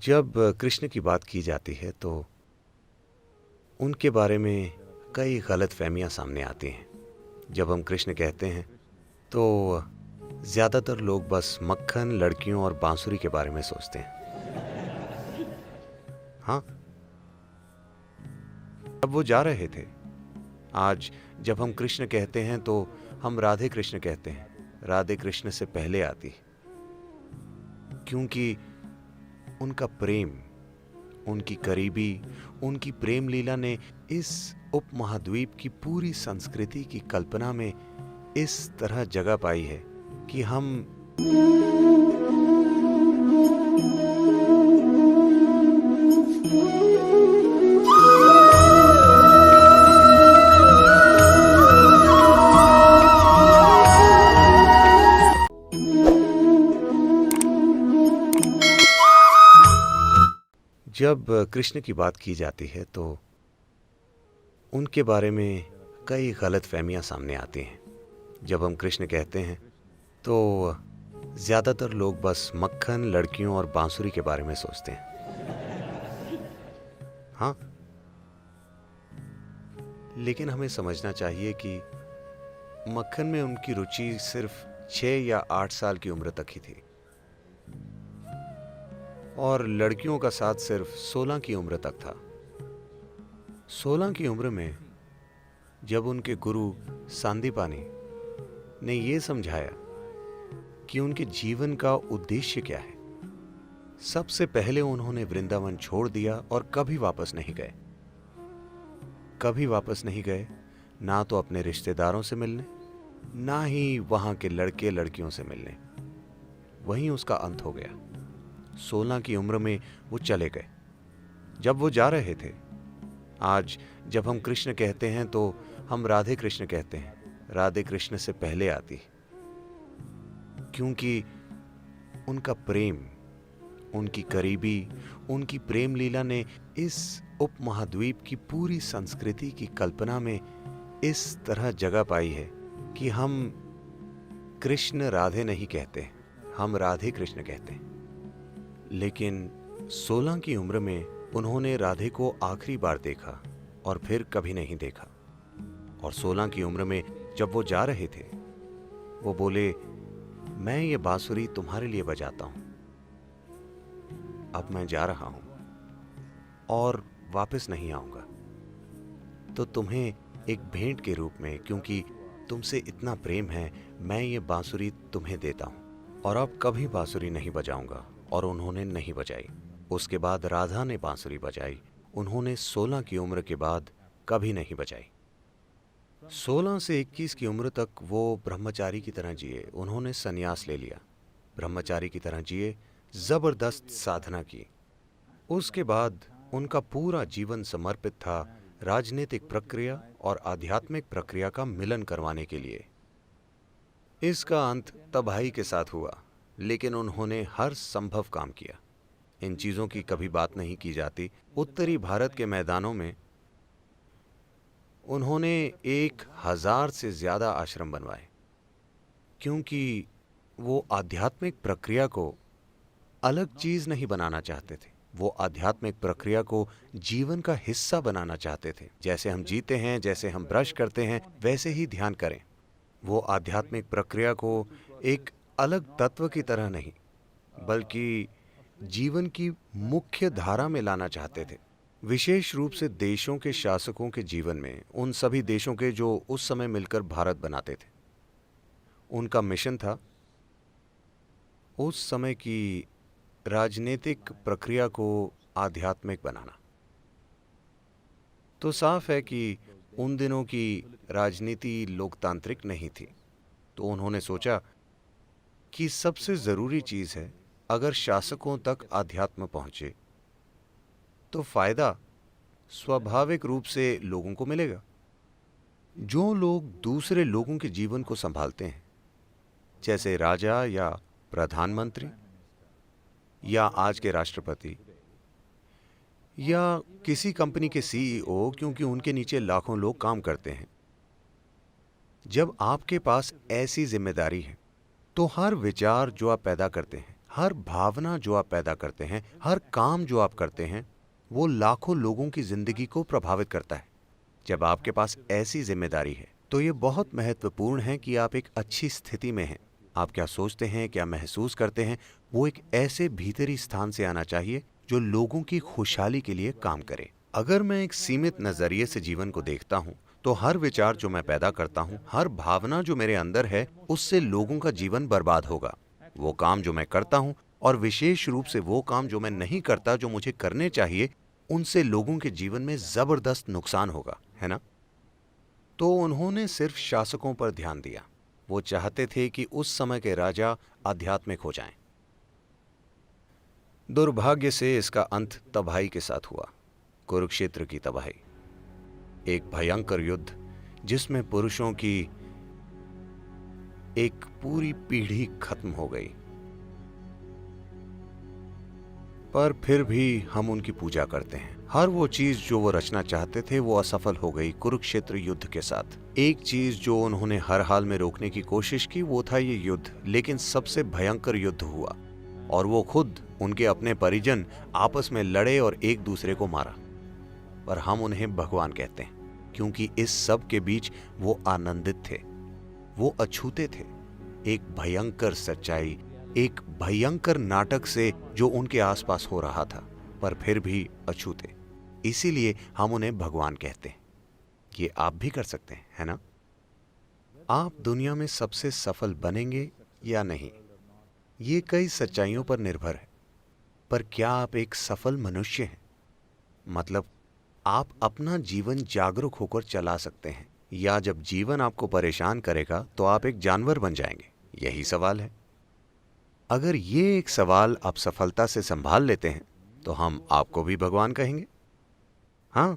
जब कृष्ण की बात की जाती है तो उनके बारे में कई गलतफहमियां सामने आती हैं। जब हम कृष्ण कहते हैं तो ज़्यादातर लोग बस मक्खन, लड़कियों और बांसुरी के बारे में सोचते हैं। हाँ, अब वो जा रहे थे। आज जब हम कृष्ण कहते हैं तो हम राधे कृष्ण कहते हैं। राधे कृष्ण से पहले आती, क्योंकि उनका प्रेम, उनकी करीबी, उनकी प्रेम लीला ने इस उपमहाद्वीप की पूरी संस्कृति की कल्पना में इस तरह जगह पाई है कि हम जब कृष्ण की बात की जाती है तो उनके बारे में कई गलतफहमियां सामने आती हैं। जब हम कृष्ण कहते हैं तो ज़्यादातर लोग बस मक्खन, लड़कियों और बांसुरी के बारे में सोचते हैं। हाँ, लेकिन हमें समझना चाहिए कि मक्खन में उनकी रुचि सिर्फ 6 या 8 साल की उम्र तक ही थी और लड़कियों का साथ सिर्फ 16 की उम्र तक था। 16 की उम्र में जब उनके गुरु सांदीपानी ने यह समझाया कि उनके जीवन का उद्देश्य क्या है, सबसे पहले उन्होंने वृंदावन छोड़ दिया और कभी वापस नहीं गए। कभी वापस नहीं गए, ना तो अपने रिश्तेदारों से मिलने, ना ही वहां के लड़के लड़कियों से मिलने। वहीं उसका अंत हो गया। 16 की उम्र में वो चले गए। जब वो जा रहे थे, आज जब हम कृष्ण कहते हैं तो हम राधे कृष्ण कहते हैं। राधे कृष्ण से पहले आती, क्योंकि उनका प्रेम, उनकी करीबी, उनकी प्रेम लीला ने इस उपमहाद्वीप की पूरी संस्कृति की कल्पना में इस तरह जगह पाई है कि हम कृष्ण राधे नहीं कहते, हम राधे कृष्ण कहते हैं। लेकिन 16 की उम्र में उन्होंने राधे को आखिरी बार देखा और फिर कभी नहीं देखा। और 16 की उम्र में जब वो जा रहे थे, वो बोले, मैं ये बांसुरी तुम्हारे लिए बजाता हूं, अब मैं जा रहा हूं और वापस नहीं आऊंगा। तो तुम्हें एक भेंट के रूप में, क्योंकि तुमसे इतना प्रेम है, मैं ये बांसुरी तुम्हें देता हूं और अब कभी बांसुरी नहीं बजाऊंगा। और उन्होंने नहीं बजाई। उसके बाद राधा ने बांसुरी बजाई। उन्होंने 16 की उम्र के बाद कभी नहीं बजाई। 16 से 21 की उम्र तक वो ब्रह्मचारी की तरह जिए। उन्होंने संन्यास ले लिया, ब्रह्मचारी की तरह जिए, जबरदस्त साधना की। उसके बाद उनका पूरा जीवन समर्पित था राजनीतिक प्रक्रिया और आध्यात्मिक प्रक्रिया का मिलन करवाने के लिए। इसका अंत तबाही के साथ हुआ, लेकिन उन्होंने हर संभव काम किया। इन चीजों की कभी बात नहीं की जाती। उत्तरी भारत के मैदानों में उन्होंने 1000 से ज्यादा आश्रम बनवाए, क्योंकि वो आध्यात्मिक प्रक्रिया को अलग चीज नहीं बनाना चाहते थे। वो आध्यात्मिक प्रक्रिया को जीवन का हिस्सा बनाना चाहते थे। जैसे हम जीते हैं, जैसे हम ब्रश करते हैं, वैसे ही ध्यान करें। वो आध्यात्मिक प्रक्रिया को एक अलग तत्व की तरह नहीं, बल्कि जीवन की मुख्य धारा में लाना चाहते थे। विशेष रूप से देशों के शासकों के जीवन में, उन सभी देशों के जो उस समय मिलकर भारत बनाते थे। उनका मिशन था उस समय की राजनीतिक प्रक्रिया को आध्यात्मिक बनाना। तो साफ है कि उन दिनों की राजनीति लोकतांत्रिक नहीं थी। तो उन्होंने सोचा कि सबसे जरूरी चीज है, अगर शासकों तक अध्यात्म पहुंचे तो फायदा स्वाभाविक रूप से लोगों को मिलेगा। जो लोग दूसरे लोगों के जीवन को संभालते हैं, जैसे राजा या प्रधानमंत्री या आज के राष्ट्रपति या किसी कंपनी के सीईओ, क्योंकि उनके नीचे लाखों लोग काम करते हैं। जब आपके पास ऐसी जिम्मेदारी है तो हर विचार जो आप पैदा करते हैं, हर भावना जो आप पैदा करते हैं, हर काम जो आप करते हैं, वो लाखों लोगों की जिंदगी को प्रभावित करता है। जब आपके पास ऐसी जिम्मेदारी है तो ये बहुत महत्वपूर्ण है कि आप एक अच्छी स्थिति में हैं। आप क्या सोचते हैं, क्या महसूस करते हैं, वो एक ऐसे भीतरी स्थान से आना चाहिए जो लोगों की खुशहाली के लिए काम करे। अगर मैं एक सीमित नजरिए से जीवन को देखता हूँ तो हर विचार जो मैं पैदा करता हूँ, हर भावना जो मेरे अंदर है, उससे लोगों का जीवन बर्बाद होगा। वो काम जो मैं करता हूँ और विशेष रूप से वो काम जो मैं नहीं करता जो मुझे करने चाहिए, उनसे लोगों के जीवन में जबरदस्त नुकसान होगा, है ना? तो उन्होंने सिर्फ शासकों पर ध्यान दिया। वो चाहते थे कि उस समय के राजा आध्यात्मिक हो जाएं। दुर्भाग्य से इसका अंत तबाही के साथ हुआ, कुरुक्षेत्र की तबाही। एक भयंकर युद्ध जिसमें पुरुषों की एक पूरी पीढ़ी खत्म हो गई। पर फिर भी हम उनकी पूजा करते हैं। हर वो चीज जो वो रचना चाहते थे वो असफल हो गई कुरुक्षेत्र युद्ध के साथ। एक चीज जो उन्होंने हर हाल में रोकने की कोशिश की वो था ये युद्ध, लेकिन सबसे भयंकर युद्ध हुआ और वो खुद, उनके अपने परिजन आपस में लड़े और एक दूसरे को मारा। पर हम उन्हें भगवान कहते हैं क्योंकि इस सब के बीच वो आनंदित थे, वो अछूते थे। एक भयंकर सच्चाई, एक भयंकर नाटक से जो उनके आसपास हो रहा था, पर फिर भी अछूते। इसीलिए हम उन्हें भगवान कहते हैं। ये आप भी कर सकते हैं, है ना? आप दुनिया में सबसे सफल बनेंगे या नहीं, ये कई सच्चाइयों पर निर्भर है। पर क्या आप एक सफल मनुष्य हैं? मतलब आप अपना जीवन जागरूक होकर चला सकते हैं, या जब जीवन आपको परेशान करेगा तो आप एक जानवर बन जाएंगे? यही सवाल है। अगर ये एक सवाल आप सफलता से संभाल लेते हैं तो हम आपको भी भगवान कहेंगे। हाँ,